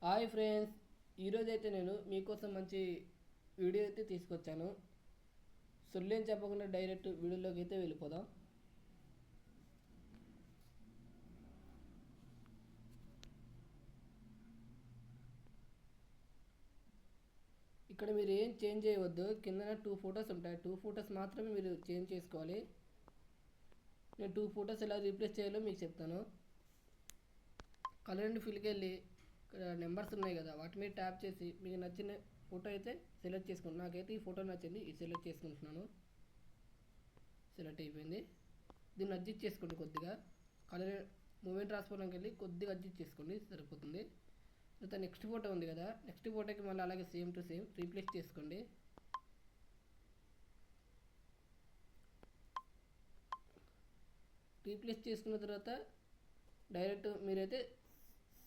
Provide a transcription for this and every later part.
Hi friends, ఈరోజైతే నేను మీకోసం మంచి వీడియో అయితే తీసుకొచ్చాను. సొల్లేం చెప్పకుండా డైరెక్ట్ వీడియోలోకి అయితే వెళ్ళిపోదాం. ఇక్కడ మీరు ఏం చేంజ్ చేయవద్దు. కింద 2 ఫొటోస్ ఉంటాయి. 2 ఫొటోస్ మాత్రమే మీరు చేంజ్ చేసుకోవాలి. నేను 2 ఫొటోస్ ఎలా రీప్లేస్ చేయాలో మీకు చెప్తాను. కలర్ అండ్ ఫిల్కి వెళ్ళి ఇక్కడ నెంబర్స్ ఉన్నాయి కదా, వాటి మీద ట్యాప్ చేసి మీకు నచ్చిన ఫోటో అయితే సెలెక్ట్ చేసుకోండి. నాకైతే ఈ ఫోటో నచ్చింది, ఇది సెలెక్ట్ చేసుకుంటున్నాను. సెలెక్ట్ అయిపోయింది. దీన్ని అడ్జస్ట్ చేసుకోండి కొద్దిగా. కలర్ మూమెంట్ ట్రాన్స్ఫర్లోకి వెళ్ళి కొద్దిగా అడ్జస్ట్ చేసుకోండి, సరిపోతుంది. తర్వాత నెక్స్ట్ ఫోటో ఉంది కదా, నెక్స్ట్ ఫోటోకి మళ్ళీ అలాగే సేమ్ టు సేమ్ రీప్లేస్ చేసుకోండి. రీప్లేస్ చేసుకున్న తర్వాత డైరెక్ట్ మీరైతే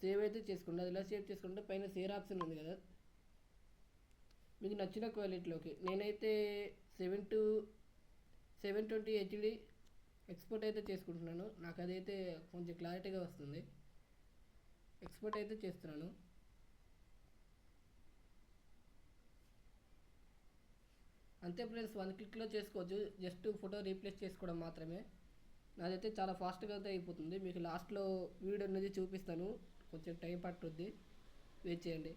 సేవ్ అయితే చేసుకోండి. అది ఇలా సేవ్ చేసుకుంటే పైన షేర్ ఆప్షన్ ఉంది కదా, మీకు నచ్చిన క్వాలిటీలోకి నేనైతే 720 హెచ్డి ఎక్స్పోర్ట్ అయితే చేసుకుంటున్నాను. నాకు అదైతే కొంచెం క్లారిటీగా వస్తుంది. ఎక్స్పోర్ట్ అయితే చేస్తున్నాను. అంతే ఫ్రెండ్స్, 1 క్లిక్లో చేసుకోవచ్చు. జస్ట్ ఫోటో రీప్లేస్ చేసుకోవడం మాత్రమే. నాదైతే చాలా ఫాస్ట్గా అయితే అయిపోతుంది. మీకు లాస్ట్లో వీడియో అనేది చూపిస్తాను, కొంచెం టైం పట్టుద్ది, వెయిట్ చేయండి.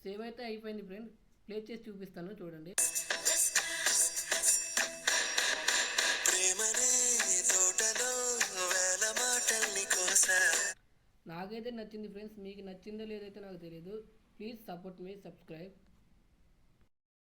సేవ్ అయితే అయిపోయింది ఫ్రెండ్. ప్లే చేసి చూపిస్తాను, చూడండి. నాకైతే నచ్చింది ఫ్రెండ్స్, మీకు నచ్చిందో లేదైతే నాకు తెలియదు. Please support me, subscribe.